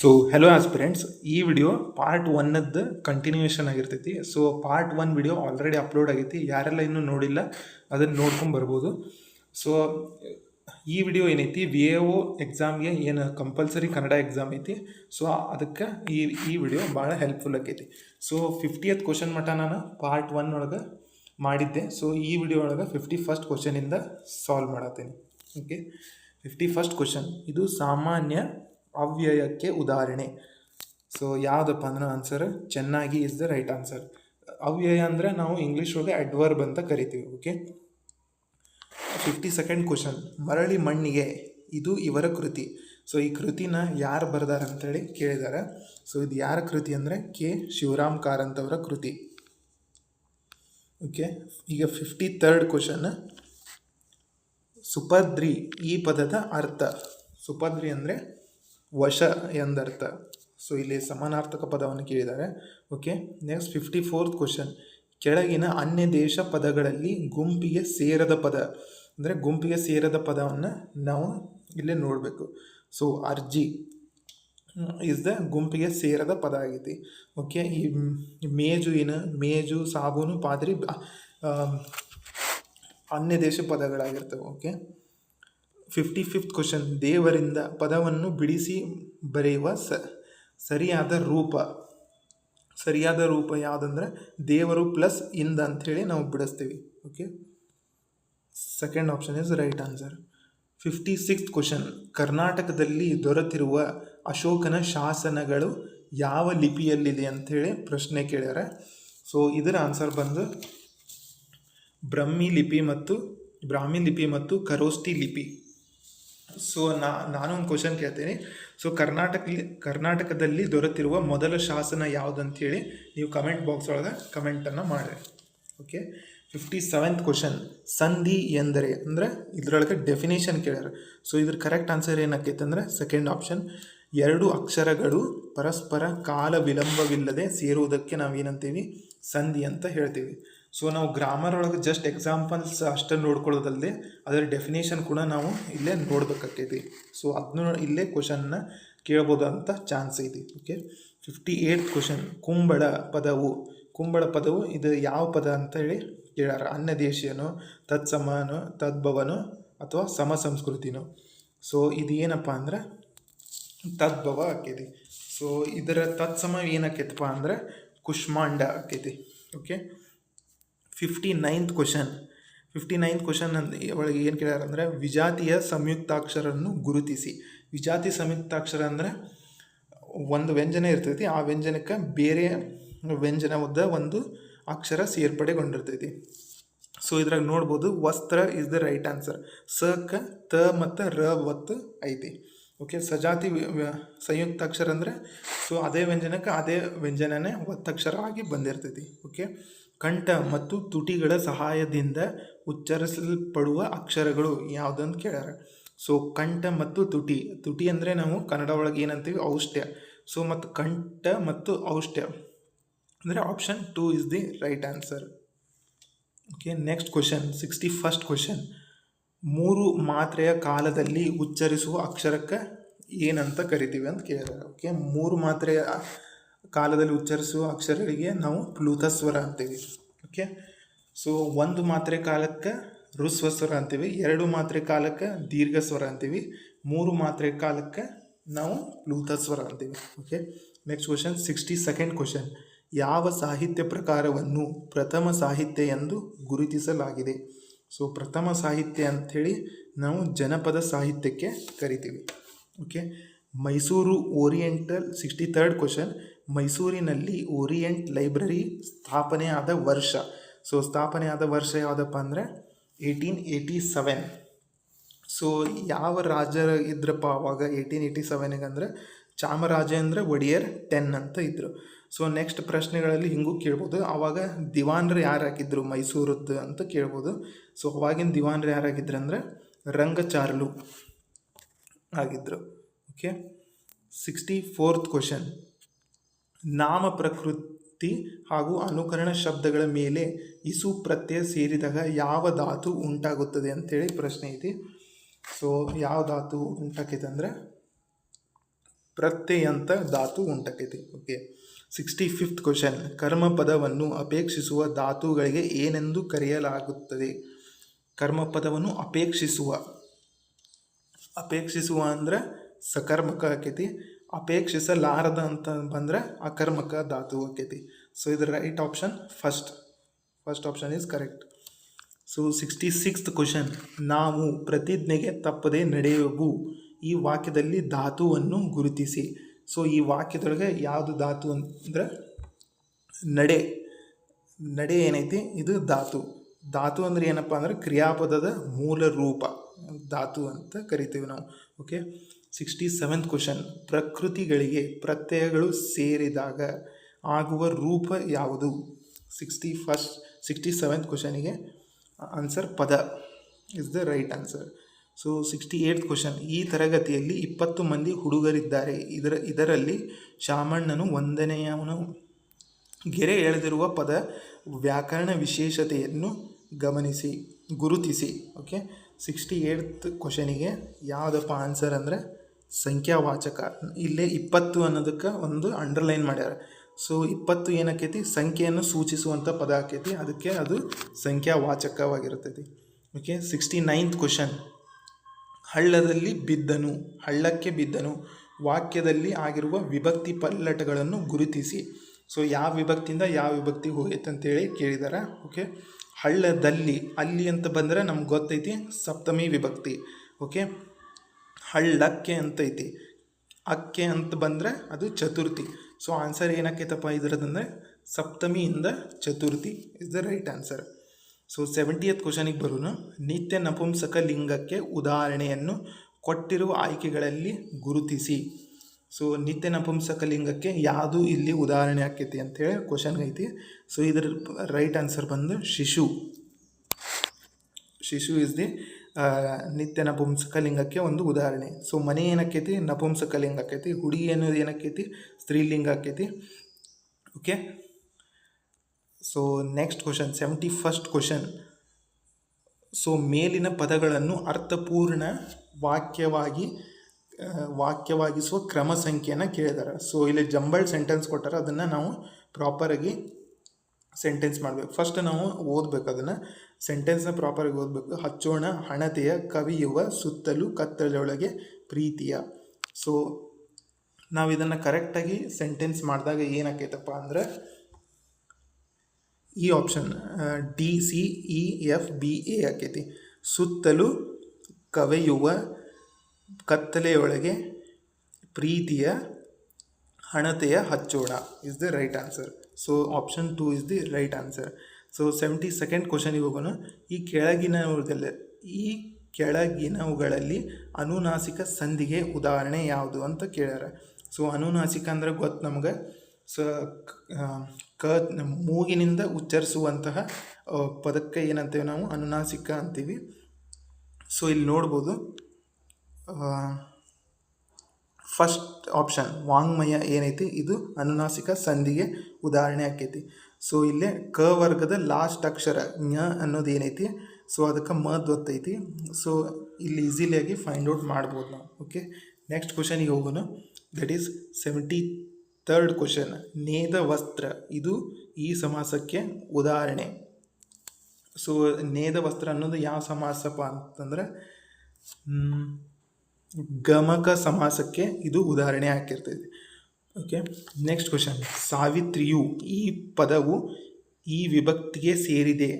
So hello aspirants, ಈ video part ಒನ್ನದ್ದು continuation ಆಗಿರ್ತೈತಿ. So part one video already upload ಆಗೈತಿ. ಯಾರೆಲ್ಲ ಇನ್ನೂ ನೋಡಿಲ್ಲ ಅದನ್ನು ನೋಡ್ಕೊಂಡು ಬರ್ಬೋದು. ಸೊ ಈ ವಿಡಿಯೋ ಏನೈತಿ, VAO ಎಕ್ಸಾಮ್ಗೆ ಏನು ಕಂಪಲ್ಸರಿ ಕನ್ನಡ ಎಕ್ಸಾಮ್ ಐತಿ. ಸೊ ಅದಕ್ಕೆ ಈ ವಿಡಿಯೋ ಭಾಳ ಹೆಲ್ಪ್ಫುಲ್ ಆಕೈತಿ. ಸೊ 50th ಕ್ವಶನ್ ಮಟ್ಟ ನಾನು ಪಾರ್ಟ್ ಒನ್ ಒಳಗೆ ಮಾಡಿದ್ದೆ. ಸೊ ಈ ವಿಡಿಯೋ ಒಳಗೆ 51st ಕ್ವಶನಿಂದ ಸಾಲ್ವ್ ಮಾಡತ್ತೀನಿ. ಓಕೆ, 51st ಕ್ವಶನ್ ಇದು ಸಾಮಾನ್ಯ ಅವ್ಯಯಕ್ಕೆ ಉದಾಹರಣೆ. ಸೊ ಯಾವುದಪ್ಪ ಅಂದ್ರೆ ಆನ್ಸರ್ ಚೆನ್ನಾಗಿ ಇಸ್ ದ ರೈಟ್ ಆನ್ಸರ್. ಅವ್ಯಯ ಅಂದರೆ ನಾವು ಇಂಗ್ಲೀಷ್ ಒಳಗೆ ಅಡ್ವರ್ಬ್ ಅಂತ ಕರಿತೀವಿ. ಓಕೆ, 52nd ಕ್ವಶನ್, ಮರಳಿ ಮಣ್ಣಿಗೆ ಇದು ಇವರ ಕೃತಿ. ಸೊ ಈ ಕೃತಿನ ಯಾರು ಬರ್ದಾರ ಅಂತೇಳಿ ಕೇಳಿದ್ದಾರೆ. ಸೊ ಇದು ಯಾರ ಕೃತಿ ಅಂದರೆ ಕೆ ಶಿವರಾಮ್ ಕಾರಂತವರ ಕೃತಿ. ಓಕೆ, ಈಗ 53rd ಕ್ವಶನ್, ಸುಪದ್ರಿ ಈ ಪದದ ಅರ್ಥ. ಸುಪದ್ರಿ ಅಂದರೆ ವಶ ಎಂದರ್ಥ. ಸೊ ಇಲ್ಲಿ ಸಮಾನಾರ್ಥಕ ಪದವನ್ನು ಕೇಳಿದ್ದಾರೆ. ಓಕೆ, ನೆಕ್ಸ್ಟ್ 54th ಕ್ವಶನ್, ಕೆಳಗಿನ ಅನ್ಯ ದೇಶ ಪದಗಳಲ್ಲಿ ಗುಂಪಿಗೆ ಸೇರದ ಪದ ಅಂದರೆ ಗುಂಪಿಗೆ ಸೇರದ ಪದವನ್ನು ನಾವು ಇಲ್ಲೇ ನೋಡಬೇಕು. ಸೊ ಅರ್ಜಿ ಇಸ್ ದ ಗುಂಪಿಗೆ ಸೇರದ ಪದ ಆಗೈತಿ. ಓಕೆ, ಈ ಮೇಜು ಏನು, ಮೇಜು, ಸಾಬೂನು, ಪಾದ್ರಿ ಅನ್ಯ ದೇಶ ಪದಗಳಾಗಿರ್ತವೆ. ಓಕೆ, 55th ಕ್ವಶನ್, ದೇವರಿಂದ ಪದವನ್ನು ಬಿಡಿಸಿ ಬರೆಯುವ ಸರಿಯಾದ ರೂಪ. ಸರಿಯಾದ ರೂಪ ಯಾವುದಂದ್ರೆ ದೇವರು ಪ್ಲಸ್ ಇಂದ ಅಂಥೇಳಿ ನಾವು ಬಿಡಿಸ್ತೀವಿ. Okay, second option is right answer. 56th question, ಕರ್ನಾಟಕದಲ್ಲಿ ದೊರೆತಿರುವ ಅಶೋಕನ ಶಾಸನಗಳು ಯಾವ ಲಿಪಿಯಲ್ಲಿದೆ ಅಂಥೇಳಿ ಪ್ರಶ್ನೆ ಕೇಳ್ಯಾರ. ಸೊ ಇದರ ಆನ್ಸರ್ ಬಂದು ಬ್ರಾಹ್ಮಿ ಲಿಪಿ ಮತ್ತು ಖರೋಷ್ಠಿ ಲಿಪಿ. ಸೊ ನಾನು ಒಂದು ಕ್ವಶನ್ ಕೇಳ್ತೀನಿ. ಸೊ ಕರ್ನಾಟಕದಲ್ಲಿ ದೊರೆತಿರುವ ಮೊದಲ ಶಾಸನ ಯಾವುದಂತೇಳಿ ನೀವು ಕಮೆಂಟ್ ಬಾಕ್ಸ್ ಒಳಗೆ ಕಮೆಂಟನ್ನು ಮಾಡಿರಿ. ಓಕೆ, 57th ಕ್ವಶನ್, ಸಂಧಿ ಎಂದರೆ ಅಂದರೆ ಇದರೊಳಗೆ ಡೆಫಿನೇಷನ್ ಕೇಳ್ಯಾರ. ಸೊ ಇದ್ರ ಕರೆಕ್ಟ್ ಆನ್ಸರ್ ಏನಾಕೈತೆ ಅಂದರೆ ಸೆಕೆಂಡ್ ಆಪ್ಷನ್, ಎರಡು ಅಕ್ಷರಗಳು ಪರಸ್ಪರ ಕಾಲ ವಿಳಂಬವಿಲ್ಲದೆ ಸೇರುವುದಕ್ಕೆ ನಾವೇನಂತೀವಿ, ಸಂಧಿ ಅಂತ ಹೇಳ್ತೀವಿ. ಸೊ ನಾವು ಗ್ರಾಮರ್ ಒಳಗೆ ಜಸ್ಟ್ ಎಕ್ಸಾಂಪಲ್ಸ್ ಅಷ್ಟೇ ನೋಡ್ಕೊಳ್ಳೋದಲ್ಲದೆ ಅದರ ಡೆಫಿನೇಷನ್ ಕೂಡ ನಾವು ಇಲ್ಲೇ ನೋಡ್ಬೇಕಾಕೈತಿ. ಸೊ ಅದನ್ನು ಇಲ್ಲೇ ಕ್ವಶನ್ನ ಕೇಳ್ಬೋದು ಅಂತ ಚಾನ್ಸ್ ಐತಿ. ಓಕೆ, 58th ಕ್ವಶನ್, ಕುಂಬಳ ಪದವು ಇದು ಯಾವ ಪದ ಅಂತ ಹೇಳಿ ಕೇಳ್ಯಾರ. ಅನ್ಯ ದೇಶೀಯನೋ, ತತ್ಸಮನೋ, ತದ್ಭವನೋ ಅಥವಾ ಸಮ ಸಂಸ್ಕೃತಿನೋ. ಸೊ ಇದು ಏನಪ್ಪ ಅಂದ್ರೆ ತದ್ಭವ ಆಕೈತಿ. ಸೊ ಇದರ ತತ್ಸಮ ಏನಾಕೈತಪ್ಪ ಅಂದ್ರೆ ಕುಷ್ಮಾಂಡ ಆಕೈತಿ. ಓಕೆ, 59th ಕ್ವಶನ್ ಒಳಗೆ ಏನು ಕೇಳ್ಯಾರ ಅಂದರೆ ವಿಜಾತಿಯ ಸಂಯುಕ್ತಾಕ್ಷರನ್ನು ಗುರುತಿಸಿ. ವಿಜಾತಿ ಸಂಯುಕ್ತಾಕ್ಷರ ಅಂದರೆ ಒಂದು ವ್ಯಂಜನ ಇರ್ತೈತಿ, ಆ ವ್ಯಂಜನಕ್ಕೆ ಬೇರೆ ವ್ಯಂಜನದ ಒಂದು ಅಕ್ಷರ ಸೇರ್ಪಡೆಗೊಂಡಿರ್ತೈತಿ. ಸೊ ಇದ್ರಾಗ ನೋಡ್ಬೋದು ವಸ್ತ್ರ ಇಸ್ ದ ರೈಟ್ ಆನ್ಸರ್. ಕ ತ ಮತ್ತು ರ ಒತ್ತು ಐತಿ. ಓಕೆ, ಸಜಾತಿ ಸಂಯುಕ್ತಾಕ್ಷರ ಅಂದರೆ ಸೊ ಅದೇ ವ್ಯಂಜನಕ್ಕೆ ಅದೇ ವ್ಯಂಜನನೇ ಒತ್ತಕ್ಷರ ಆಗಿ ಬಂದಿರ್ತೈತಿ. ಓಕೆ, ಕಂಠ ಮತ್ತು ತುಟಿಗಳ ಸಹಾಯದಿಂದ ಉಚ್ಚರಿಸಲ್ಪಡುವ ಅಕ್ಷರಗಳು ಯಾವುದಂತ ಕೇಳ್ಯಾರ. ಸೊ ಕಂಠ ಮತ್ತು ತುಟಿ ಅಂದರೆ ನಾವು ಕನ್ನಡ ಒಳಗೆ ಏನಂತೀವಿ, ಔಷ್ಟ್ಯ. ಸೊ ಮತ್ತು ಕಂಠ ಮತ್ತು ಔಷ್ಟ್ಯ ಅಂದರೆ option 2 is the right answer. Okay, next question, 61st question, 3 ಮಾತ್ರೆಯ ಕಾಲದಲ್ಲಿ ಉಚ್ಚರಿಸುವ ಅಕ್ಷರಕ್ಕೆ ಏನಂತ ಕರಿತೀವಿ ಅಂತ ಕೇಳಿದ್ದಾರೆ. ಓಕೆ, 3 ಮಾತ್ರೆಯ ಕಾಲದಲ್ಲಿ ಉಚ್ಚರಿಸುವ ಅಕ್ಷರಗಳಿಗೆ ನಾವು ಪ್ಲೂತಸ್ವರ ಅಂತೀವಿ. ಓಕೆ, ಸೊ 1 ಮಾತ್ರೆ ಕಾಲಕ್ಕೆ ಋಸ್ವಸ್ವರ ಅಂತೀವಿ, 2 ಮಾತ್ರೆ ಕಾಲಕ್ಕೆ ದೀರ್ಘಸ್ವರ ಅಂತೀವಿ, 3 ಮಾತ್ರೆ ಕಾಲಕ್ಕೆ ನಾವು ಪ್ಲೂತಸ್ವರ ಅಂತೀವಿ. Okay, next question, 62nd question, ಯಾವ ಸಾಹಿತ್ಯ ಪ್ರಕಾರವನ್ನು ಪ್ರಥಮ ಸಾಹಿತ್ಯ ಎಂದು ಗುರುತಿಸಲಾಗಿದೆ. ಸೊ ಪ್ರಥಮ ಸಾಹಿತ್ಯ ಅಂಥೇಳಿ ನಾವು ಜನಪದ ಸಾಹಿತ್ಯಕ್ಕೆ ಕರಿತೀವಿ. Okay, Mysuru oriental 63rd question, ಮೈಸೂರಿನಲ್ಲಿ ಓರಿಯೆಂಟ್ ಲೈಬ್ರರಿ ಸ್ಥಾಪನೆಯಾದ ವರ್ಷ. ಸೊ ಸ್ಥಾಪನೆಯಾದ ವರ್ಷ ಯಾವುದಪ್ಪ ಅಂದರೆ 1887. ಸೊ ಯಾವ ರಾಜ ಇದ್ರಪ್ಪ ಅವಾಗ 1887 ಅಂದರೆ ಚಾಮರಾಜೇಂದ್ರ ಒಡೆಯರ್ 10 ಅಂತ ಇದ್ದರು. ಸೊ ನೆಕ್ಸ್ಟ್ ಪ್ರಶ್ನೆಗಳಲ್ಲಿ ಹಿಂಗೂ ಕೇಳ್ಬೋದು, ಆವಾಗ ದಿವಾನ್ರು ಯಾರಾಗಿದ್ದರು ಮೈಸೂರದ್ದು ಅಂತ ಕೇಳ್ಬೋದು. ಸೊ ಅವಾಗಿನ ದಿವಾನ್ರು ಯಾರಾಗಿದ್ರು ಅಂದರೆ ರಂಗಚಾರ್ಲು ಆಗಿದ್ದರು. ಓಕೆ, 64th ಕ್ವಶನ್, ನಾಮ ಪ್ರಕೃತಿ ಹಾಗೂ ಅನುಕರಣ ಶಬ್ದಗಳ ಮೇಲೆ ಇಸು ಪ್ರತ್ಯಯ ಸೇರಿದಾಗ ಯಾವ ಧಾತು ಉಂಟಾಗುತ್ತದೆ ಅಂತೇಳಿ ಪ್ರಶ್ನೆ ಐತಿ. ಸೊ ಯಾವ ಧಾತು ಉಂಟಾಕೈತೆ ಅಂದರೆ ಪ್ರತ್ಯಯಂತ ಧಾತು ಉಂಟಾಕೈತಿ. ಓಕೆ, 65th ಕ್ವಶನ್, ಕರ್ಮಪದವನ್ನು ಅಪೇಕ್ಷಿಸುವ ಧಾತುಗಳಿಗೆ ಏನೆಂದು ಕರೆಯಲಾಗುತ್ತದೆ? ಕರ್ಮಪದವನ್ನು ಅಪೇಕ್ಷಿಸುವ ಅಂದರೆ ಸಕರ್ಮಕ ಆಕೈತಿ. ಅಪೇಕ್ಷಿಸಲಾರದ ಅಂತ ಬಂದರೆ ಅಕರ್ಮಕ ಧಾತು ಆಕೈತಿ. ಸೊ ಇದರ right option first option is correct. So 66th question, ನಾವು ಪ್ರತಿಜ್ಞೆಗೆ ತಪ್ಪದೆ ನಡೆಯುವು. ಈ ವಾಕ್ಯದಲ್ಲಿ ಧಾತುವನ್ನು ಗುರುತಿಸಿ. ಸೊ ಈ ವಾಕ್ಯದೊಳಗೆ ಯಾವುದು ಧಾತು ಅಂದರೆ ನಡೆ ಏನೈತಿ, ಇದು ಧಾತು ಅಂದರೆ ಏನಪ್ಪ ಅಂದರೆ ಕ್ರಿಯಾಪದದ ಮೂಲ ರೂಪ ಧಾತು ಅಂತ ಕರಿತೀವಿ ನಾವು. ಓಕೆ, 67th ಕ್ವಶನ್, ಪ್ರಕೃತಿಗಳಿಗೆ ಪ್ರತ್ಯಯಗಳು ಸೇರಿದಾಗ ಆಗುವ ರೂಪ ಯಾವುದು? 67th ಕ್ವಶನಿಗೆ ಆನ್ಸರ್ ಪದ is the right answer. So 68th question, ಈ ತರಗತಿಯಲ್ಲಿ 20 ಮಂದಿ ಹುಡುಗರಿದ್ದಾರೆ. ಇದರಲ್ಲಿ ಶಾಮಣ್ಣನು ಒಂದನೆಯವನು. ಗೆರೆ ಎಳೆದಿರುವ ಪದ ವ್ಯಾಕರಣ ವಿಶೇಷತೆಯನ್ನು ಗುರುತಿಸಿ. ಓಕೆ, 68th ಕ್ವಶನಿಗೆ ಯಾವುದಪ್ಪ ಆನ್ಸರ್ ಅಂದರೆ ಸಂಖ್ಯಾವಾಚಕ. ಇಲ್ಲೇ 20 ಅನ್ನೋದಕ್ಕೆ ಒಂದು ಅಂಡರ್ಲೈನ್ ಮಾಡ್ಯಾರ. ಸೊ 20 ಏನಕ್ಕೈತಿ, ಸಂಖ್ಯೆಯನ್ನು ಸೂಚಿಸುವಂಥ ಪದ ಆಕೈತಿ, ಅದಕ್ಕೆ ಅದು ಸಂಖ್ಯಾವಾಚಕವಾಗಿರ್ತೈತಿ. ಓಕೆ, 69th ಕ್ವಶನ್, ಹಳ್ಳಕ್ಕೆ ಬಿದ್ದನು ವಾಕ್ಯದಲ್ಲಿ ಆಗಿರುವ ವಿಭಕ್ತಿ ಪಲ್ಲಟಗಳನ್ನು ಗುರುತಿಸಿ. ಸೊ ಯಾವ ವಿಭಕ್ತಿಯಿಂದ ಯಾವ ವಿಭಕ್ತಿಗೆ ಹೋಗೈತೆ ಅಂತೇಳಿ ಕೇಳಿದಾರೆ. ಓಕೆ, ಹಳ್ಳದಲ್ಲಿ, ಅಲ್ಲಿ ಅಂತ ಬಂದರೆ ನಮ್ಗೆ ಗೊತ್ತೈತಿ ಸಪ್ತಮಿ ವಿಭಕ್ತಿ. ಓಕೆ, ಹಳ್ಳಕ್ಕೆ ಅಂತೈತಿ, ಅಕ್ಕೆ ಅಂತ ಬಂದರೆ ಅದು ಚತುರ್ಥಿ. ಸೊ ಆನ್ಸರ್ ಏನಕ್ಕೈತಪ್ಪ ಇದರದಂದರೆ ಸಪ್ತಮಿಯಿಂದ ಚತುರ್ಥಿ is the right answer. So 70th ಕ್ವಶನಿಗೆ ಬರೋಣ. ನಿತ್ಯ ನಪುಂಸಕ ಲಿಂಗಕ್ಕೆ ಉದಾಹರಣೆಯನ್ನು ಕೊಟ್ಟಿರುವ ಆಯ್ಕೆಗಳಲ್ಲಿ ಗುರುತಿಸಿ. ಸೊ ನಿತ್ಯ ನಪುಂಸಕ ಲಿಂಗಕ್ಕೆ ಯಾವುದು ಇಲ್ಲಿ ಉದಾಹರಣೆ ಆಕೈತಿ ಅಂತೇಳಿ ಕ್ವಶನ್ ಐತಿ. ಸೊ ಇದರ ರೈಟ್ ಆನ್ಸರ್ ಬಂದು ಶಿಶು ಇಸ್ ದಿ ನಿತ್ಯ ನಪುಂಸಕ ಲಿಂಗಕ್ಕೆ ಒಂದು ಉದಾಹರಣೆ. ಸೊ ಮನೆ ಏನಕ್ಕೈತಿ, ನಪುಂಸಕ ಲಿಂಗ ಆಕೈತಿ. ಹುಡುಗಿ ಅನ್ನೋದು ಏನಕ್ಕೈತಿ, ಸ್ತ್ರೀಲಿಂಗ ಆಕೈತಿ. Okay, so next question, 71st question. So ಮೇಲಿನ ಪದಗಳನ್ನು ಅರ್ಥಪೂರ್ಣ ವಾಕ್ಯವಾಗಿಸುವ ಕ್ರಮ ಸಂಖ್ಯೆಯನ್ನು ಕೇಳಿದಾರೆ. ಸೊ ಇಲ್ಲಿ ಜಂಬಲ್ಡ್ ಸೆಂಟೆನ್ಸ್ ಕೊಟ್ಟಾರೆ, ಅದನ್ನು ನಾವು ಪ್ರಾಪರಾಗಿ ಸೆಂಟೆನ್ಸ್ ಮಾಡಬೇಕು. ಫಸ್ಟ್ ನಾವು ಓದಬೇಕು, ಅದನ್ನು ಸೆಂಟೆನ್ಸ್ನ ಪ್ರಾಪರಾಗಿ ಓದಬೇಕು. ಹಚ್ಚೋಣ ಹಣತೆಯ ಕವಿಯುವ ಸುತ್ತಲೂ ಕತ್ತಲೆಯೊಳಗೆ ಪ್ರೀತಿಯ. ಸೊ ನಾವು ಇದನ್ನು ಕರೆಕ್ಟಾಗಿ ಸೆಂಟೆನ್ಸ್ ಮಾಡಿದಾಗ ಏನಾಕೈತಪ್ಪ ಅಂದರೆ ಈ ಆಪ್ಷನ್ DCEFBA ಆಕೈತಿ. ಸುತ್ತಲೂ ಕವಿಯುವ ಕತ್ತಲೆಯೊಳಗೆ ಪ್ರೀತಿಯ ಹಣತೆಯ ಹಚ್ಚೋಣ is the right answer. So option 2 is the right answer. So 72nd ಕ್ವಶನಿಗೆ ಹೋಗೋಣ. ಈ ಕೆಳಗಿನವುಗಳಲ್ಲಿ ಅನುನಾಸಿಕ ಸಂಧಿಗೆ ಉದಾಹರಣೆ ಯಾವುದು ಅಂತ ಕೇಳ್ಯಾರ. ಸೊ ಅನುನಾಸಿಕ ಅಂದರೆ ಗೊತ್ತು ನಮ್ಗೆ. ಸೊ ಮೂಗಿನಿಂದ ಉಚ್ಚರಿಸುವಂತಹ ಪದಕ್ಕೆ ಏನಂತೇವೆ ನಾವು ಅನುನಾಸಿಕ ಅಂತೀವಿ. ಸೊ ಇಲ್ಲಿ ನೋಡ್ಬೋದು, ಫಸ್ಟ್ ಆಪ್ಷನ್ ವಾಂಗ್ಮಯ ಏನೈತಿ, ಇದು ಅನುನಾಸಿಕ ಸಂಧಿಗೆ ಉದಾಹರಣೆ ಆಕೈತಿ. ಸೊ ಇಲ್ಲೇ ಕ ವರ್ಗದ ಲಾಸ್ಟ್ ಅಕ್ಷರ ಞ ಅನ್ನೋದು ಏನೈತಿ, ಸೊ ಅದಕ್ಕೆ ಗೊತ್ತೈತಿ. ಸೊ ಇಲ್ಲಿ ಈಸಿಲಿಯಾಗಿ ಫೈಂಡ್ ಔಟ್ ಮಾಡ್ಬೋದು ನಾವು. ಓಕೆ, ನೆಕ್ಸ್ಟ್ ಕ್ವಶನಿಗೆ ಹೋಗೋಣ. That is 73rd question. ನೇದ ವಸ್ತ್ರ, ಇದು ಈ ಸಮಾಸಕ್ಕೆ ಉದಾಹರಣೆ. ಸೊ ನೇದ ವಸ್ತ್ರ ಅನ್ನೋದು ಯಾವ ಸಮಾಸಪ್ಪ ಅಂತಂದ್ರೆ ಗಮಕ ಸಮಾಸಕ್ಕೆ ಇದು ಉದಾಹರಣೆ ಹಾಕಿರ್ತೈತಿ. Okay, next question. ಸಾವಿತ್ರಿಯು, ಈ ಪದವು ಈ ವಿಭಕ್ತಿಗೆ ಸೇರಿದೆ.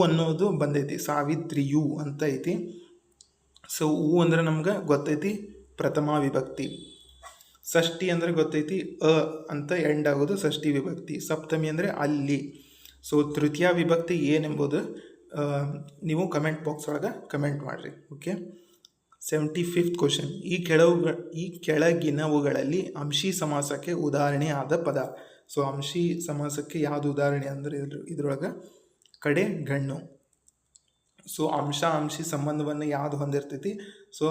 ಅನ್ನೋದು ಬಂದೈತಿ, ಸಾವಿತ್ರಿಯು ಅಂತ ಐತಿ. ಸೊ ಅಂದರೆ ನಮ್ಗೆ ಗೊತ್ತೈತಿ ಪ್ರಥಮ ವಿಭಕ್ತಿ. ಷಷ್ಠಿ ಅಂದರೆ ಗೊತ್ತೈತಿ ಅಂತ ಎಂಡ್ ಆಗೋದು ಷಷ್ಠಿ ವಿಭಕ್ತಿ. ಸಪ್ತಮಿ ಅಂದರೆ ಅಲ್ಲಿ. ಸೊ ತೃತೀಯ ವಿಭಕ್ತಿ ಏನೆಂಬುದು ನೀವು ಕಮೆಂಟ್ ಬಾಕ್ಸ್ ಒಳಗೆ ಕಮೆಂಟ್ ಮಾಡಿರಿ. Okay, 75th question. ಈ ಕೆಳಗಿನವುಗಳಲ್ಲಿ ಅಂಶಿ ಸಮಾಸಕ್ಕೆ ಉದಾಹರಣೆ ಆದ ಪದ. ಸೊ ಅಂಶಿ ಸಮಾಸಕ್ಕೆ ಯಾವುದು ಉದಾಹರಣೆ ಅಂದರೆ ಇದ್ರೊಳಗೆ ಕಡೆ ಗಣ್ಣು. ಸೊ ಅಂಶಿ ಸಂಬಂಧವನ್ನು ಯಾವುದು ಹೊಂದಿರ್ತೈತಿ, ಸೊ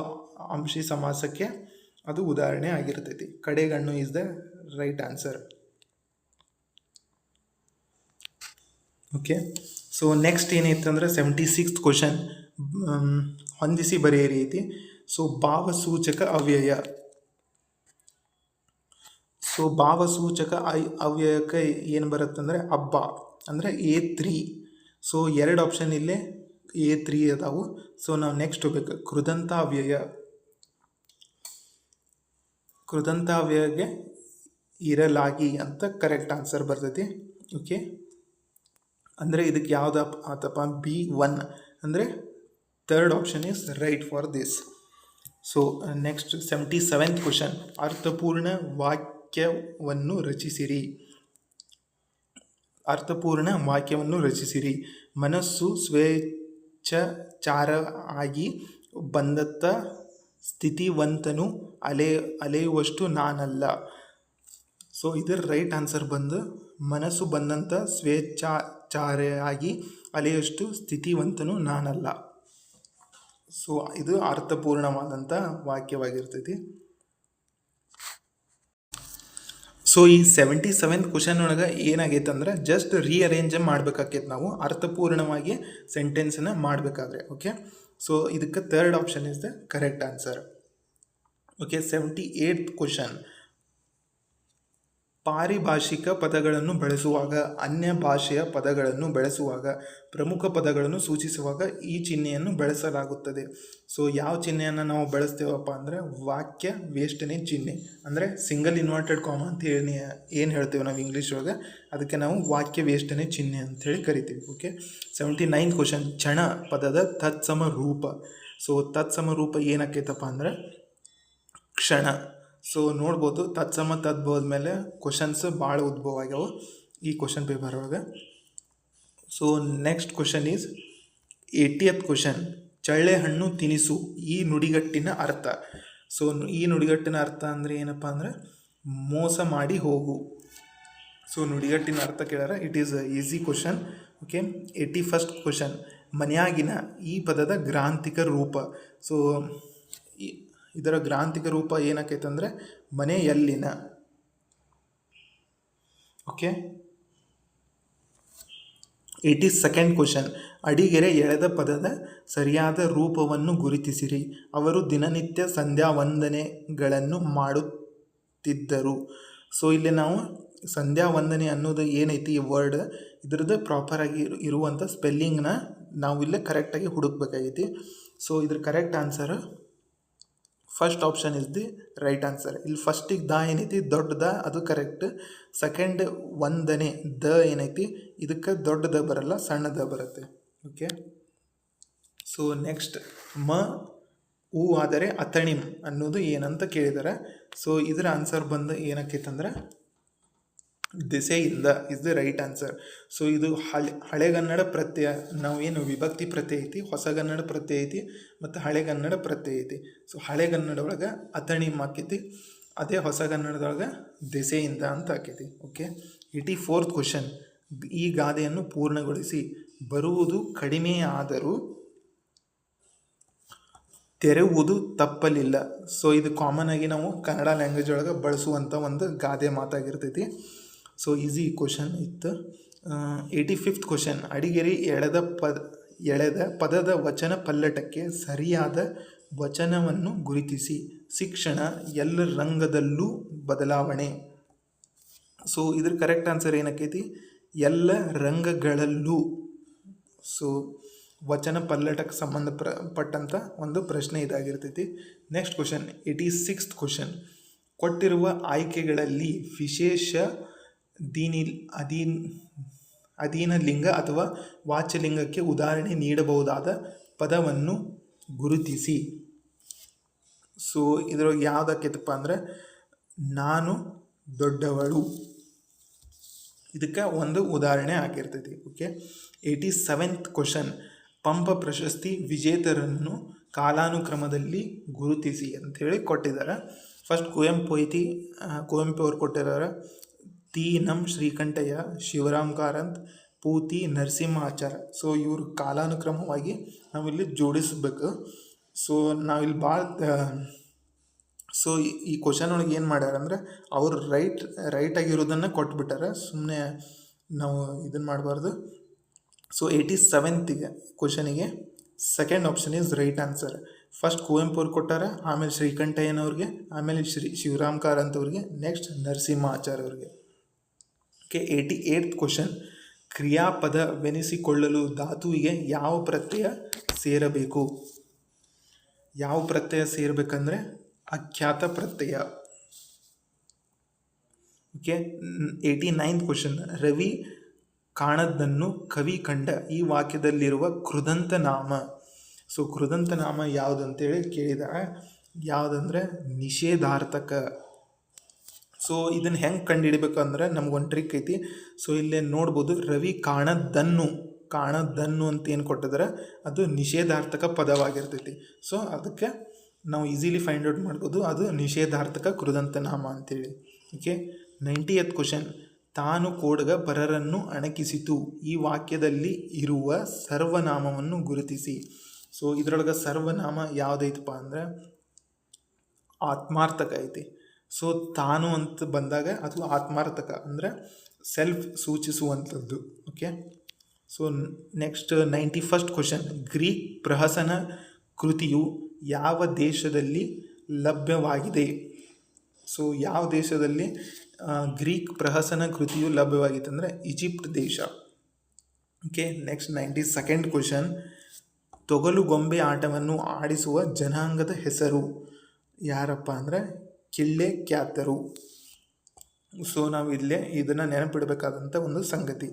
ಅಂಶಿ ಸಮಾಸಕ್ಕೆ ಅದು ಉದಾಹರಣೆ ಆಗಿರ್ತೈತಿ. ಕಡೆಗಣ್ಣು is the right answer. Okay, so next ಏನೈತೆ ಅಂದರೆ 76th ಕ್ವಶನ್. ಹೊಂದಿಸಿ ಬರೆಯಿರಿ ಐತಿ. ಸೊ ಭಾವಸೂಚಕ ಅವ್ಯಯ. ಸೊ ಭಾವಸೂಚಕ ಅವ್ಯಯಕ್ಕೆ ಏನು ಬರುತ್ತಂದರೆ ಹಬ್ಬ ಅಂದರೆ A3. ಸೊ 2 ಆಪ್ಷನ್ ಇಲ್ಲೇ A3 ಅದಾವು. ಸೊ ನಾವು ನೆಕ್ಸ್ಟ್ ಹೋಗ್ಬೇಕು ಕೃದಂತಾವ್ಯಯಗೆ ಇರಲಾಗಿ ಅಂತ ಕರೆಕ್ಟ್ ಆನ್ಸರ್ ಬರ್ತೈತಿ. ಓಕೆ, ಅಂದರೆ ಇದಕ್ಕೆ ಯಾವ್ದು ಆತಪ್ಪ B1 ಅಂದರೆ 3rd option is right for this. So next 77th question, ಅರ್ಥಪೂರ್ಣ ವಾಕ್ಯವನ್ನು ರಚಿಸಿರಿ. ಮನಸ್ಸು ಸ್ವೇಚ್ಛಾಚಾರ ಆಗಿ ಬಂದತ್ತ ಸ್ಥಿತಿವಂತನು ಅಲೆಯುವಷ್ಟು ನಾನಲ್ಲ. ಸೊ ಇದರ ರೈಟ್ ಆನ್ಸರ್ ಬಂದು ಮನಸ್ಸು ಬಂದಂಥ ಸ್ವೇಚ್ಛಾಚಾರಿಯಾಗಿ ಅಲೆಯುವಷ್ಟು ಸ್ಥಿತಿವಂತನು ನಾನಲ್ಲ. ಸೊ ಇದು ಅರ್ಥಪೂರ್ಣವಾದಂಥ ವಾಕ್ಯವಾಗಿರ್ತೈತಿ. ಸೊ ಈ 77th ಕ್ವಶನ್ ಒಳಗೆ ಏನಾಗೈತೆ ಅಂದ್ರೆ ಜಸ್ಟ್ ರೀಅರೇಂಜ್ ಮಾಡ್ಬೇಕಾಕೈತೆ ನಾವು ಅರ್ಥಪೂರ್ಣವಾಗಿ ಸೆಂಟೆನ್ಸನ್ನ ಮಾಡಬೇಕಾದ್ರೆ. ಓಕೆ, ಸೊ ಇದಕ್ಕೆ 3rd option is the correct answer. Okay, 78th question, ಪಾರಿಭಾಷಿಕ ಪದಗಳನ್ನು ಬಳಸುವಾಗ, ಅನ್ಯ ಭಾಷೆಯ ಪದಗಳನ್ನು ಬಳಸುವಾಗ, ಪ್ರಮುಖ ಪದಗಳನ್ನು ಸೂಚಿಸುವಾಗ ಈ ಚಿಹ್ನೆಯನ್ನು ಬಳಸಲಾಗುತ್ತದೆ. ಸೊ ಯಾವ ಚಿಹ್ನೆಯನ್ನು ನಾವು ಬಳಸ್ತೇವಪ್ಪ ಅಂದರೆ ವಾಕ್ಯ ವೇಷ್ಟನೆ ಚಿಹ್ನೆ, ಅಂದರೆ ಸಿಂಗಲ್ ಇನ್ವರ್ಟೆಡ್ ಕಾಮಾ ಅಂತ ಏನು ಹೇಳ್ತೇವೆ ನಾವು ಇಂಗ್ಲೀಷ್ ಒಳಗೆ, ಅದಕ್ಕೆ ನಾವು ವಾಕ್ಯ ವೇಷ್ಟನೆ ಚಿಹ್ನೆ ಅಂಥೇಳಿ ಕರಿತೀವಿ. ಓಕೆ, 79th ಕ್ವಶನ್, ಕ್ಷಣ ಪದದ ತತ್ಸಮ ರೂಪ. ಸೊ ತತ್ಸಮ ರೂಪ ಏನಾಕೈತಪ್ಪ ಅಂದರೆ ಕ್ಷಣ. ಸೊ ನೋಡ್ಬೋದು ತತ್ಸಮ ತದ್ಬೋದ ಮೇಲೆ ಕ್ವಶನ್ಸ್ ಭಾಳ ಉದ್ಭವ ಆಗ್ಯಾವ ಈ ಕ್ವಶನ್ ಪೇಪರ್ ಒಳಗೆ. So next question is 80th question, ಚಳ್ಳೆ ಹಣ್ಣು ತಿನಿಸು ಈ ನುಡಿಗಟ್ಟಿನ ಅರ್ಥ. ಸೊ ಈ ನುಡಿಗಟ್ಟಿನ ಅರ್ಥ ಅಂದರೆ ಏನಪ್ಪ ಅಂದರೆ ಮೋಸ ಮಾಡಿ ಹೋಗು. ಸೊ ನುಡಿಗಟ್ಟಿನ ಅರ್ಥ ಕೇಳ್ಯಾರ, it is easy question. Okay, 81st question, ಮನ್ಯಾಗಿನ ಈ ಪದದ ಗ್ರಾಂಥಿಕ ರೂಪ. ಸೊ ಇದರ ಗ್ರಾಂಥಿಕ ರೂಪ ಏನಾಕೈತೆ ಅಂದರೆ ಮನೆಯಲ್ಲಿನ. ಓಕೆ, 82nd ಕ್ವಶನ್, ಅಡಿಗೆರೆ ಎಳೆದ ಪದದ ಸರಿಯಾದ ರೂಪವನ್ನು ಗುರುತಿಸಿರಿ. ಅವರು ದಿನನಿತ್ಯ ಸಂಧ್ಯಾ ವಂದನೆಗಳನ್ನು ಮಾಡುತ್ತಿದ್ದರು. ಸೊ ಇಲ್ಲಿ ನಾವು ಸಂಧ್ಯಾ ವಂದನೆ ಅನ್ನೋದು ಏನೈತಿ ಈ ವರ್ಡ್, ಇದ್ರದ್ದು ಪ್ರಾಪರಾಗಿ ಇರುವಂಥ ಸ್ಪೆಲ್ಲಿಂಗ್ನ ನಾವು ಇಲ್ಲೇ ಕರೆಕ್ಟಾಗಿ ಹುಡುಕ್ಬೇಕಾಗೈತಿ. ಸೊ ಇದ್ರ correct answer first option is the right answer. ಇಲ್ಲಿ ಫಸ್ಟಿಗೆ ದ ಏನೈತಿ ದೊಡ್ಡ ದ ಅದು ಕರೆಕ್ಟ್. ಸೆಕೆಂಡ್ ವಂದನೆ ದ ಏನೈತಿ ಇದಕ್ಕೆ ದೊಡ್ಡ ದ ಬರಲ್ಲ, ಸಣ್ಣ ದ ಬರುತ್ತೆ. ಓಕೆ, ಸೊ ನೆಕ್ಸ್ಟ್ ಉ ಆದರೆ ಅಥಣಿಂ ಅನ್ನೋದು ಏನಂತ ಕೇಳಿದ್ದಾರೆ. ಸೊ ಇದರ ಆನ್ಸರ್ ಬಂದು ಏನಕ್ಕೈತಂದ್ರೆ ದಿಸೆಯಿಂದ is the right answer. So ಇದು ಹಳೆಗನ್ನಡ ಪ್ರತ್ಯಯ, ನಾವೇನು ವಿಭಕ್ತಿ ಪ್ರತ್ಯಯ ಐತಿ, ಹೊಸಗನ್ನಡ ಪ್ರತ್ಯಯ ಐತಿ ಮತ್ತು ಹಳೆಗನ್ನಡ ಪ್ರತ್ಯಯ ಐತಿ. ಸೊ ಹಳೆಗನ್ನಡ ಒಳಗೆ ಅಥಣಿಂ ಆಕೈತಿ, ಅದೇ ಹೊಸಗನ್ನಡದೊಳಗೆ ದೆಸೆಯಿಂದ ಅಂತ ಆಕೈತಿ. ಓಕೆ, 84th ಕ್ವಶನ್, ಈ ಗಾದೆಯನ್ನು ಪೂರ್ಣಗೊಳಿಸಿ. ಬರುವುದು ಕಡಿಮೆಯಾದರೂ ತೆರೆಯುವುದು ತಪ್ಪಲಿಲ್ಲ. ಸೊ ಇದು ಕಾಮನ್ ಆಗಿ ನಾವು ಕನ್ನಡ ಲ್ಯಾಂಗ್ವೇಜ್ ಒಳಗೆ ಬಳಸುವಂಥ ಒಂದು ಗಾದೆ ಮಾತಾಗಿರ್ತೈತಿ. ಸೊ ಈಸಿ ಕ್ವಶನ್ ಇತ್ತು. 85th ಕ್ವಶನ್, ಅಡಿಗೆರೆ ಎಳೆದ ಪದದ ವಚನ ಪಲ್ಲಟಕ್ಕೆ ಸರಿಯಾದ ವಚನವನ್ನು ಗುರುತಿಸಿ. ಶಿಕ್ಷಣ ಎಲ್ಲ ರಂಗದಲ್ಲೂ ಬದಲಾವಣೆ. ಸೊ ಇದ್ರ ಕರೆಕ್ಟ್ ಆನ್ಸರ್ ಏನಕ್ಕೈತಿ ಎಲ್ಲ ರಂಗಗಳಲ್ಲೂ. ಸೊ ವಚನ ಪಲ್ಲಟಕ್ಕೆ ಸಂಬಂಧಪಟ್ಟಂಥ ಒಂದು ಪ್ರಶ್ನೆ ಇದಾಗಿರ್ತೈತಿ. ನೆಕ್ಸ್ಟ್ ಕ್ವಶನ್ 86th ಕ್ವಶನ್, ಕೊಟ್ಟಿರುವ ಆಯ್ಕೆಗಳಲ್ಲಿ ವಿಶೇಷ ಅಧೀನ ಲಿಂಗ ಅಥವಾ ವಾಚ್ಯಲಿಂಗಕ್ಕೆ ಉದಾಹರಣೆ ನೀಡಬಹುದಾದ ಪದವನ್ನು ಗುರುತಿಸಿ. ಸೊ ಇದ್ರೊಳಗೆ ಯಾವುದಕ್ಕೈತಪ್ಪ ಅಂದರೆ ನಾನು ದೊಡ್ಡವಳು, ಇದಕ್ಕೆ ಒಂದು ಉದಾಹರಣೆ ಆಗಿರ್ತೈತಿ. ಓಕೆ, 87th ಕ್ವಶನ್, ಪಂಪ ಪ್ರಶಸ್ತಿ ವಿಜೇತರನ್ನು ಕಾಲಾನುಕ್ರಮದಲ್ಲಿ ಗುರುತಿಸಿ ಅಂಥೇಳಿ ಕೊಟ್ಟಿದ್ದಾರೆ. ಫಸ್ಟ್ ಕುವೆಂಪು ಐತಿ, ಕುವೆಂಪು ಅವ್ರು ಕೊಟ್ಟಿದ್ದಾರೆ. ತಿ ನಂ ಶ್ರೀಕಂಠಯ್ಯ, ಶಿವರಾಮ್ ಕಾರಂತ್, ಪೂತಿ ನರಸಿಂಹಾಚಾರ್ಯ. ಸೊ ಇವರು ಕಾಲಾನುಕ್ರಮವಾಗಿ ನಾವಿಲ್ಲಿ ಜೋಡಿಸ್ಬೇಕು. ಸೊ ನಾವಿಲ್ಲಿ ಸೊ ಈ ಕ್ವಶನ್ ಒಳಗೆ ಏನು ಮಾಡ್ಯಾರ ಅಂದರೆ ಅವರು ರೈಟ್ ಆಗಿರೋದನ್ನು ಕೊಟ್ಬಿಟ್ಟಾರೆ, ಸುಮ್ಮನೆ ನಾವು ಇದನ್ನು ಮಾಡಬಾರ್ದು. ಸೊ 87th ಕ್ವಶನಿಗೆ second option is right answer. First Kuvempu ಅವ್ರು ಕೊಟ್ಟಾರ, ಆಮೇಲೆ ಶ್ರೀಕಂಠಯ್ಯನವ್ರಿಗೆ, ಆಮೇಲೆ ಶಿವರಾಮ್ ಕಾರಂತ್ ಅವ್ರಿಗೆ, ನೆಕ್ಸ್ಟ್ ನರಸಿಂಹಾಚಾರ್ಯ ಅವ್ರಿಗೆ. ಓಕೆ, 88th ಕ್ವಶನ್, ಕ್ರಿಯಾಪದವೆನಿಸಿಕೊಳ್ಳಲು ಧಾತುವಿಗೆ ಯಾವ ಪ್ರತ್ಯಯ ಸೇರಬೇಕು? ಯಾವ ಪ್ರತ್ಯಯ ಸೇರಬೇಕಂದ್ರೆ ಅಖ್ಯಾತ ಪ್ರತ್ಯಯ. ಓಕೆ, 89th ಕ್ವಶನ್, ರವಿ ಕಾಣದ್ದನ್ನು ಕವಿ ಕಂಡ. ಈ ವಾಕ್ಯದಲ್ಲಿರುವ ಕೃದಂತ ನಾಮ. ಸೊ ಕೃದಂತ ನಾಮ ಯಾವುದು ಅಂತೇಳಿ ಕೇಳಿದಾಗ ಯಾವುದಂದ್ರೆ ನಿಷೇಧಾರ್ಥಕ. ಸೊ ಇದನ್ನು ಹೆಂಗೆ ಕಂಡುಹಿಡಿಬೇಕು ಅಂದ್ರೆ ನಮ್ಗೊಂದು ಟ್ರಿಕ್ ಐತಿ. ಸೊ ಇಲ್ಲೇ ನೋಡ್ಬೋದು, ರವಿ ಕಾಣದ್ದನ್ನು ಅಂತ ಏನು ಕೊಟ್ಟಿದ್ರೆ ಅದು ನಿಷೇಧಾರ್ಥಕ ಪದವಾಗಿರ್ತೈತಿ. ಸೊ ಅದಕ್ಕೆ ನಾವು ಈಸಿಲಿ ಫೈಂಡ್ ಔಟ್ ಮಾಡ್ಬೋದು, ಅದು ನಿಷೇಧಾರ್ಥಕ ಕೃದಂತ ನಾಮ ಅಂತೇಳಿ. ಓಕೆ, 90th ಕ್ವಶನ್, ತಾನು ಕೋಡಗ ಪರರನ್ನು ಅಣಕಿಸಿತು. ಈ ವಾಕ್ಯದಲ್ಲಿ ಇರುವ ಸರ್ವನಾಮವನ್ನು ಗುರುತಿಸಿ. ಸೊ ಇದರೊಳಗೆ ಸರ್ವನಾಮ ಯಾವುದೈತಪ್ಪ ಅಂದ್ರೆ ಆತ್ಮಾರ್ಥಕ ಐತಿ. ಸೊ ತಾನು ಅಂತ ಬಂದಾಗ ಅದು ಆತ್ಮಾರ್ಥಕ ಅಂದರೆ ಸೆಲ್ಫ್ ಸೂಚಿಸುವಂಥದ್ದು. Okay, so next 91st question, Greek ಪ್ರಹಸನ ಕೃತಿಯು ಯಾವ ದೇಶದಲ್ಲಿ ಲಭ್ಯವಾಗಿದೆ? ಸೊ ಯಾವ ದೇಶದಲ್ಲಿ ಗ್ರೀಕ್ ಪ್ರಹಸನ ಕೃತಿಯು ಲಭ್ಯವಾಗಿತ್ತು ಅಂದರೆ ಈಜಿಪ್ಟ್ ದೇಶ. ಓಕೆ, ನೆಕ್ಸ್ಟ್ 92nd ಕ್ವಶನ್, ತೊಗಲುಗೊಂಬೆ ಆಟವನ್ನು ಆಡಿಸುವ ಜನಾಂಗದ ಹೆಸರು ಯಾರಪ್ಪ ಅಂದರೆ ಕಿಳ್ಳೆ ಕ್ಯಾತರು. ಸೊ ನಾವು ಇಲ್ಲೇ ಇದನ್ನು ನೆನಪಿಡಬೇಕಾದಂಥ ಒಂದು ಸಂಗತಿ.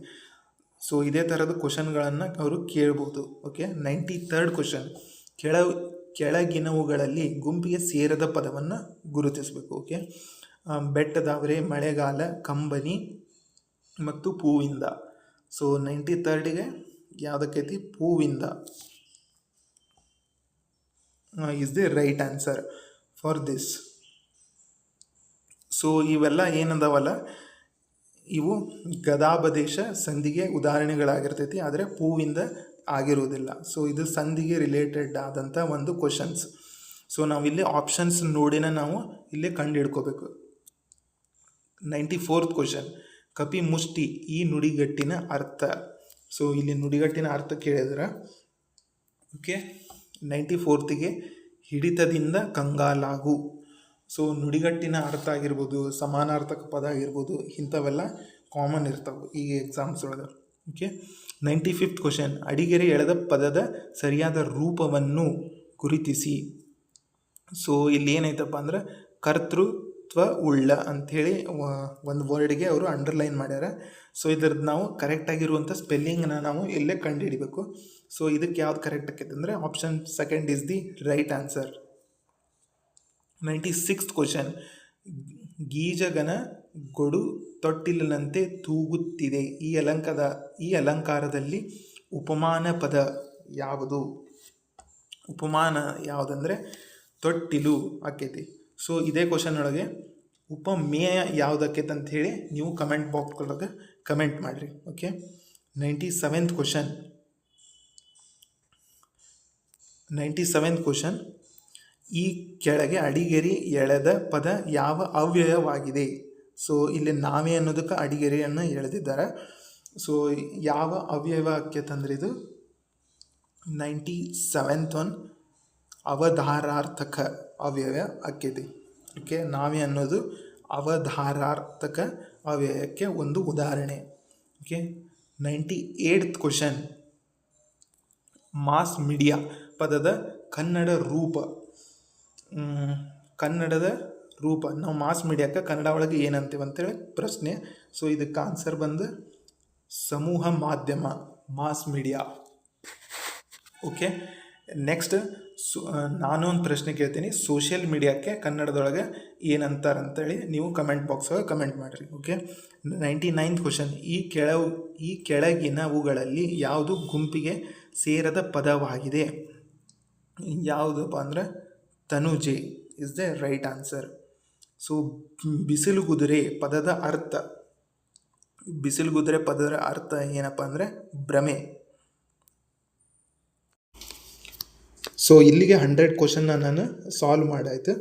ಸೊ ಇದೇ ಥರದ ಕ್ವಶನ್ಗಳನ್ನು ಅವರು ಕೇಳ್ಬೋದು. ಓಕೆ, 93rd ಕ್ವಶನ್, ಕೆಳಗಿನವುಗಳಲ್ಲಿ ಗುಂಪಿಗೆ ಸೇರದ ಪದವನ್ನು ಗುರುತಿಸಬೇಕು. ಓಕೆ, ಬೆಟ್ಟದಾವರೆ, ಮಳೆಗಾಲ, ಕಂಬನಿ ಮತ್ತು ಹೂವಿಂದ. ಸೊ 93ಗೆ ಯಾವುದಕ್ಕೈತಿ? ಹೂವಿಂದ is the right answer for this. So ಇವೆಲ್ಲ ಏನದಾವಲ್ಲ ಇವು ಗದಾಬದೇಶ ಸಂಧಿಗೆ ಉದಾಹರಣೆಗಳಾಗಿರ್ತೈತಿ, ಆದರೆ ಹೂವಿಂದ ಆಗಿರುವುದಿಲ್ಲ. ಸೊ ಇದು ಸಂಧಿಗೆ ರಿಲೇಟೆಡ್ ಆದಂಥ ಒಂದು ಕ್ವಶನ್ಸ್. ಸೊ ನಾವಿಲ್ಲಿ ಆಪ್ಷನ್ಸ್ ನೋಡಿನ ನಾವು ಇಲ್ಲೇ ಕಂಡು ಹಿಡ್ಕೋಬೇಕು. 94th ಕ್ವಶನ್, ಕಪಿ ಮುಷ್ಟಿ ಈ ನುಡಿಗಟ್ಟಿನ ಅರ್ಥ. ಸೊ ಇಲ್ಲಿ ನುಡಿಗಟ್ಟಿನ ಅರ್ಥ ಕೇಳಿದ್ರೆ ಓಕೆ, 94th ಹಿಡಿತದಿಂದ ಕಂಗಾಲಾಗು. ಸೊ ನುಡಿಗಟ್ಟಿನ ಅರ್ಥ ಆಗಿರ್ಬೋದು, ಸಮಾನಾರ್ಥಕ ಪದ ಆಗಿರ್ಬೋದು, ಇಂಥವೆಲ್ಲ ಕಾಮನ್ ಇರ್ತವೆ ಈ ಎಕ್ಸಾಮ್ಸ್ ಒಳಗೆ. ಓಕೆ, 95th ಕ್ವಶನ್, ಅಡಿಗೆರೆ ಎಳೆದ ಪದದ ಸರಿಯಾದ ರೂಪವನ್ನು ಗುರುತಿಸಿ. ಸೊ ಇಲ್ಲಿ ಏನೈತಪ್ಪ ಅಂದ್ರೆ ಕರ್ತೃತ್ವ ಉಳ್ಳ ಅಂಥೇಳಿ ಒಂದು ವರ್ಡ್ಗೆ ಅವರು ಅಂಡರ್ಲೈನ್ ಮಾಡ್ಯಾರ. ಸೊ ಇದ್ರದ್ದು ನಾವು ಕರೆಕ್ಟಾಗಿರುವಂಥ ಸ್ಪೆಲ್ಲಿಂಗ್ನ ನಾವು ಇಲ್ಲೇ ಕಂಡುಹಿಡಿಬೇಕು. ಸೊ ಇದಕ್ಕೆ ಯಾವ್ದು ಕರೆಕ್ಟ್ ಆಕೈತೆ ಅಂದರೆ option second is the right answer. 96th question, ಗೀಜಗನ ಗೊಡು ತೊಟ್ಟಿಲಿನಂತೆ ತೂಗುತ್ತಿದೆ. ಈ ಅಲಂಕಾರದಲ್ಲಿ ಉಪಮಾನ ಪದ ಯಾವುದು? ಉಪಮಾನ ಯಾವುದಂದರೆ ತೊಟ್ಟಿಲು ಆಕೈತಿ. ಸೊ ಇದೇ ಕ್ವಶನ್ ಒಳಗೆ ಉಪಮೇಯ ಯಾವುದಕ್ಕೈತೆ ಅಂಥೇಳಿ ನೀವು ಕಮೆಂಟ್ ಬಾಕ್ಸ್ ಒಳಗೆ ಕಮೆಂಟ್ ಮಾಡಿರಿ. Okay, 97th question, 97th question, ಈ ಕೆಳಗೆ ಅಡಿಗೆರೆ ಎಳೆದ ಪದ ಯಾವ ಅವ್ಯಯವಾಗಿದೆ? ಸೊ ಇಲ್ಲಿ ನಾವೇ ಅನ್ನೋದಕ್ಕೆ ಅಡಿಗೆರೆಯನ್ನು ಎಳೆದಿದ್ದಾರೆ. ಸೊ ಯಾವ ಅವ್ಯಯ ಆಕೈತಂದ್ರೆ ಇದು 97th ಒನ್ ಅವಧಾರಾರ್ಥಕ ಅವ್ಯಯ ಆಕೈತಿ. ಓಕೆ, ನಾವೇ ಅನ್ನೋದು ಅವಧಾರಾರ್ಥಕ ಅವ್ಯಯಕ್ಕೆ ಒಂದು ಉದಾಹರಣೆ. Okay, 98th question, mass media ಪದದ ಕನ್ನಡ ರೂಪ. ಕನ್ನಡದ ರೂಪ ನಾವು ಮಾಸ್ ಮೀಡಿಯಾಕ್ಕೆ ಕನ್ನಡ ಒಳಗೆ ಏನಂತೀವಿ ಅಂತೇಳಿ ಪ್ರಶ್ನೆ. ಸೊ ಇದಕ್ಕೆ ಆನ್ಸರ್ ಬಂದು ಸಮೂಹ ಮಾಧ್ಯಮ, ಮಾಸ್ ಮೀಡಿಯಾ. ಓಕೆ, ನೆಕ್ಸ್ಟ್ ನಾನು ಒಂದು ಪ್ರಶ್ನೆ ಕೇಳ್ತೀನಿ, ಸೋಷಿಯಲ್ ಮೀಡಿಯಾಕ್ಕೆ ಕನ್ನಡದೊಳಗೆ ಏನಂತಾರಂತೇಳಿ ನೀವು ಕಮೆಂಟ್ ಬಾಕ್ಸ್ ಒಳಗೆ ಕಮೆಂಟ್ ಮಾಡಿರಿ. ಓಕೆ, 99th ಕ್ವಶನ್, ಈ ಕೆಳಗಿನವುಗಳಲ್ಲಿ ಯಾವುದು ಗುಂಪಿಗೆ ಸೇರದ ಪದವಾಗಿದೆ? ಯಾವುದಪ್ಪ ಅಂದರೆ ತನುಜೆ is the right answer. So ಬಿಸಿಲುಗುದುರೆ ಪದದ ಅರ್ಥ, ಬಿಸಿಲುಗುದುರೆ ಪದದ ಅರ್ಥ ಏನಪ್ಪ ಅಂದರೆ ಭ್ರಮೆ. ಸೊ ಇಲ್ಲಿಗೆ 100 ಕ್ವಶನ್ನ ನಾನು ಸಾಲ್ವ್ ಮಾಡಾಯ್ತು.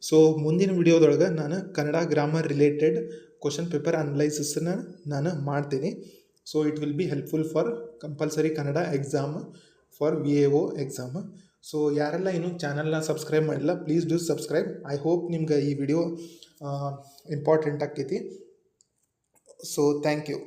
ಸೊ ಮುಂದಿನ ವಿಡಿಯೋದೊಳಗೆ ನಾನು Kannada grammar related question paper ಅನಲೈಸಿಸನ್ನು ನಾನು ಮಾಡ್ತೀನಿ. So it will be helpful for compulsory Kannada exam for VAO exam. So ಯಾರೆಲ್ಲ ಇನ್ನೂ ಚಾನಲ್ನ ಸಬ್ಸ್ಕ್ರೈಬ್ ಮಾಡಿಲ್ಲ, please do subscribe. I hope ನಿಮ್ಗೆ ಈ ವಿಡಿಯೋ ಇಂಪಾರ್ಟೆಂಟ್ ಆಕೈತಿ. So thank you.